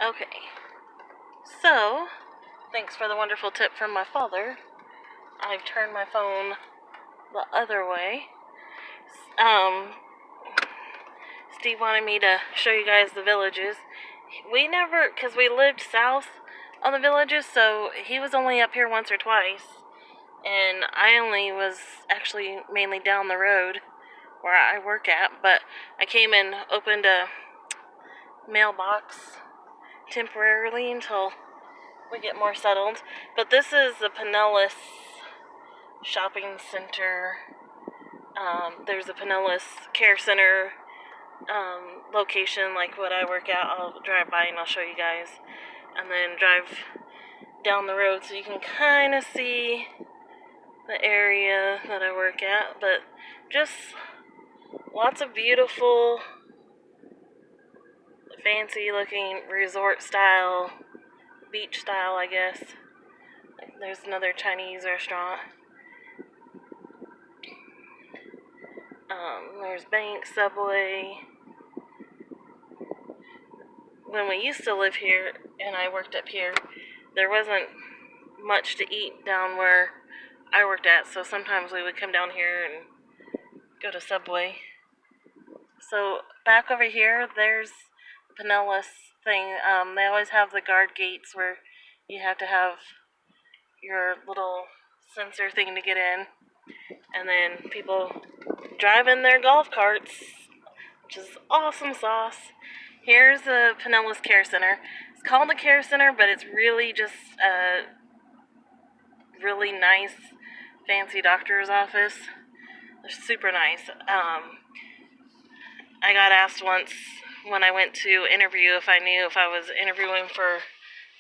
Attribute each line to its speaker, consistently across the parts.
Speaker 1: Okay, so thanks for the wonderful tip from my father. I've turned my phone the other way. Um, Steve wanted me to show you guys the villages. We never, because we lived south on the villages, so he was only up here once or twice. And I only was actually mainly down the road where I work at, but I came and opened a mailbox temporarily until we get more settled. But this is the Pinellas Shopping Center. There's a Pinellas Care Center location, like what I work at. I'll drive by and I'll show you guys, and then drive down the road so you can kind of see the area that I work at. But just lots of beautiful, fancy looking resort style, beach style, I guess. There's another Chinese restaurant. There's Bank, Subway. When we used to live here and I worked up here, there wasn't much to eat down where I worked at, so sometimes we would come down here and go to Subway. So back over here, there's the Pinellas thing. They always have the guard gates where you have to have your little sensor thing to get in, and then people drive in their golf carts, which is awesome sauce. Here's the Pinellas Care Center. It's called the Care Center, but it's really just a really nice, fancy doctor's office. They're super nice. I got asked once when I went to interview if I knew if I was interviewing for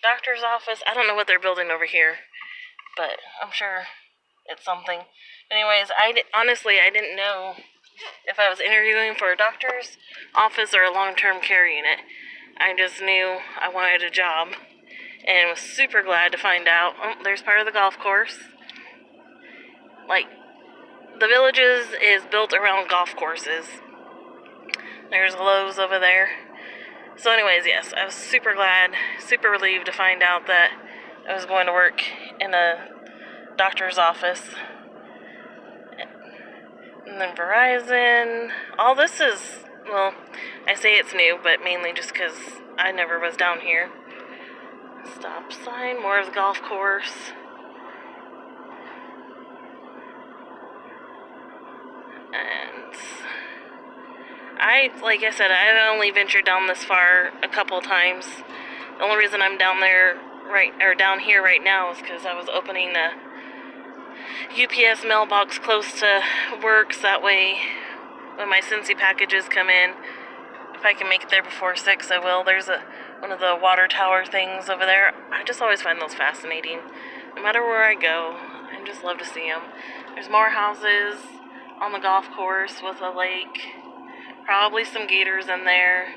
Speaker 1: doctor's office. I don't know what they're building over here, but I'm sure it's something. Anyways, honestly, I didn't know if I was interviewing for a doctor's office or a long-term care unit. I just knew I wanted a job and was super glad to find out. Oh, there's part of the golf course. Like, the Villages is built around golf courses. There's Lowe's over there. So anyways, yes, I was super glad, super relieved to find out that I was going to work in a doctor's office. And then Verizon. All this is, well, I say it's new, but mainly just because I never was down here. Stop sign, more of the golf course. And like I said, I've only ventured down this far a couple of times. The only reason I'm down here right now is because I was opening a UPS mailbox close to work, so that way when my Cincy packages come in, if I can make it there before 6, I will. There's one of the water tower things over there. I just always find those fascinating. No matter where I go, I just love to see them. There's more houses on the golf course with a lake. Probably some gators in there.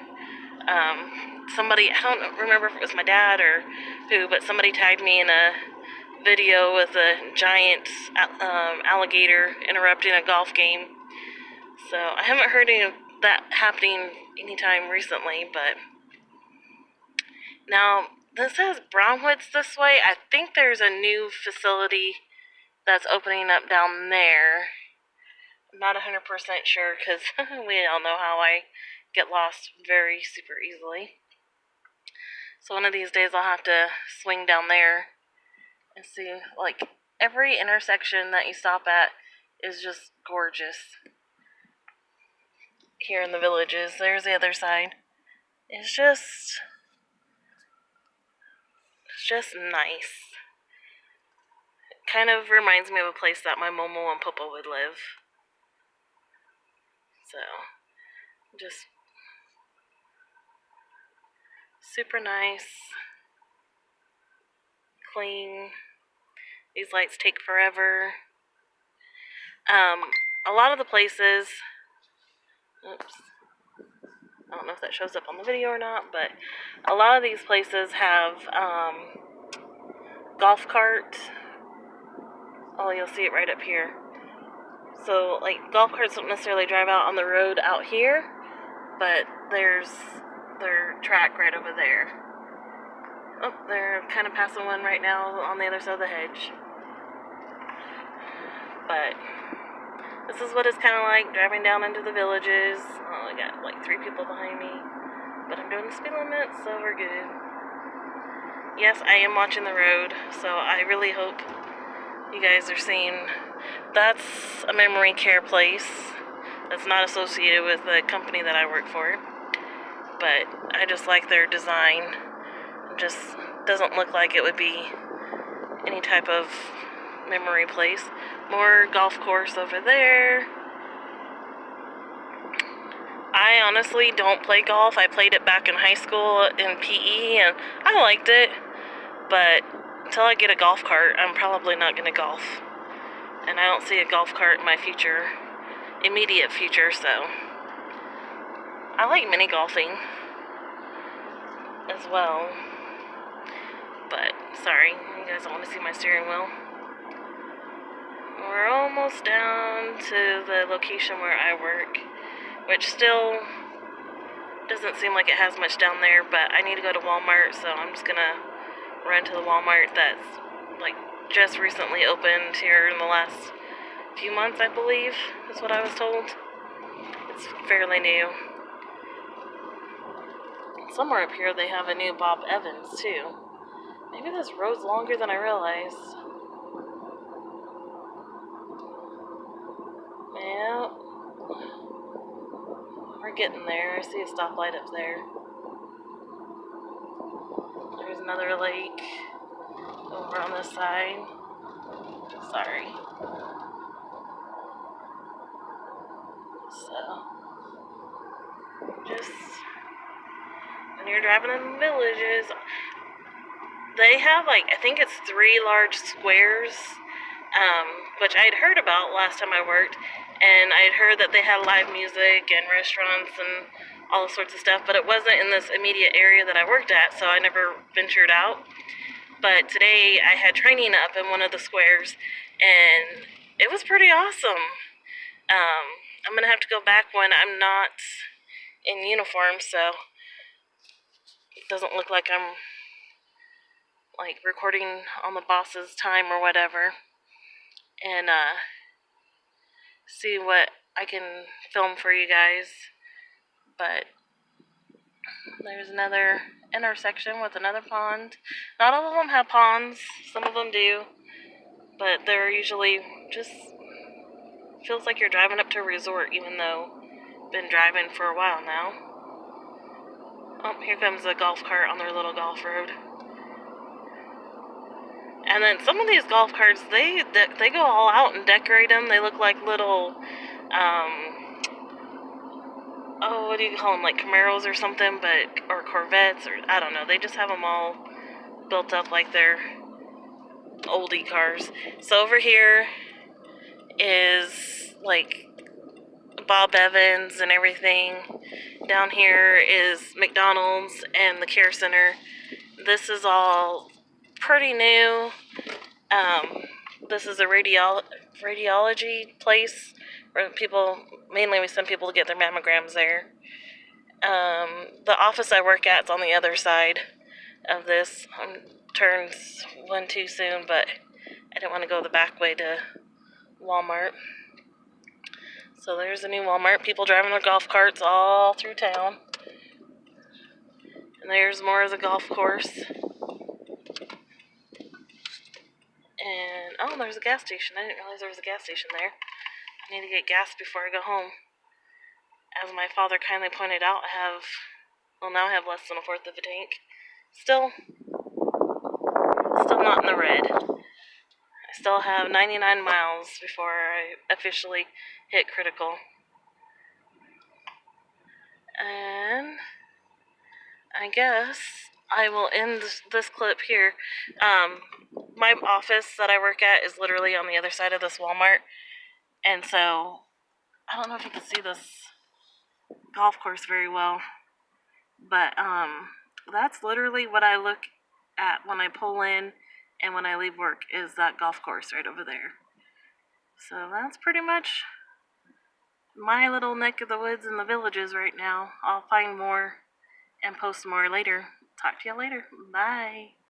Speaker 1: Somebody, I don't remember if it was my dad or who, but somebody tagged me in a video with a giant alligator interrupting a golf game. So I haven't heard any of that happening anytime recently, but now this says Brownwoods this way. I think there's a new facility that's opening up down there. I'm not 100% sure because we all know how I get lost very super easily. So one of these days I'll have to swing down there and see, like, every intersection that you stop at is just gorgeous. Here in the Villages, there's the other side. It's just nice. It kind of reminds me of a place that my Momo and Popo would live. So, just super nice, clean. These lights take forever. A lot of the places, oops, I don't know if that shows up on the video or not, but a lot of these places have golf carts. Oh, you'll see it right up here. So, like, golf carts don't necessarily drive out on the road out here, but there's their track right over there. Oh, they're kind of passing one right now on the other side of the hedge. But this is what it's kind of like driving down into the villages. Oh, I got like 3 people behind me. But I'm doing the speed limit, so we're good. Yes, I am watching the road, so I really hope you guys are seeing. That's a memory care place that's not associated with the company that I work for. But I just like their design. It just doesn't look like it would be any type of memory place. More golf course over there. I honestly don't play golf. I played it back in high school in PE and I liked it. But until I get a golf cart, I'm probably not going to golf. And I don't see a golf cart in my immediate future, so. I like mini golfing as well. But, sorry, you guys don't want to see my steering wheel. We're almost down to the location where I work, which still doesn't seem like it has much down there, but I need to go to Walmart, so I'm just gonna run to the Walmart that's like just recently opened here in the last few months, I believe, is what I was told. It's fairly new. Somewhere up here they have a new Bob Evans too. Maybe this road's longer than I realized. Yeah. We're getting there. I see a stoplight up there. There's another lake over on this side. Sorry. So, just when you're driving in the villages, they have like, I think it's 3 large squares, which I had heard about last time I worked, and I had heard that they had live music and restaurants and all sorts of stuff, but it wasn't in this immediate area that I worked at, so I never ventured out. But today I had training up in one of the squares, and it was pretty awesome. I'm going to have to go back when I'm not in uniform, so it doesn't look like I'm like recording on the boss's time or whatever, and see what I can film for you guys. But there's another intersection with another pond. Not all of them have ponds, some of them do, but they're usually just, feels like you're driving up to a resort, even though I've been driving for a while now. Oh, here comes a golf cart on their little golf road. And then some of these golf carts, they go all out and decorate them. They look like little, what do you call them, like Camaros or something, or Corvettes, or I don't know. They just have them all built up like they're oldie cars. So over here is like Bob Evans and everything. Down here is McDonald's and the Care Center. This is all pretty new. This is a radiology place where mainly we send people to get their mammograms there. The office I work at is on the other side of this. Turns one too soon, but I didn't want to go the back way to Walmart. So there's a new Walmart. People driving their golf carts all through town. And there's more of the golf course. And, oh, there's a gas station. I didn't realize there was a gas station there. I need to get gas before I go home. As my father kindly pointed out, now I have less than 1/4 of a tank. Still not in the red. I still have 99 miles before I officially hit critical. And I guess I will end this clip here. My office that I work at is literally on the other side of this Walmart. And so, I don't know if you can see this golf course very well. But, that's literally what I look at when I pull in and when I leave work, is that golf course right over there. So that's pretty much my little neck of the woods in the villages right now. I'll find more and post more later. talk to y'all later. Bye.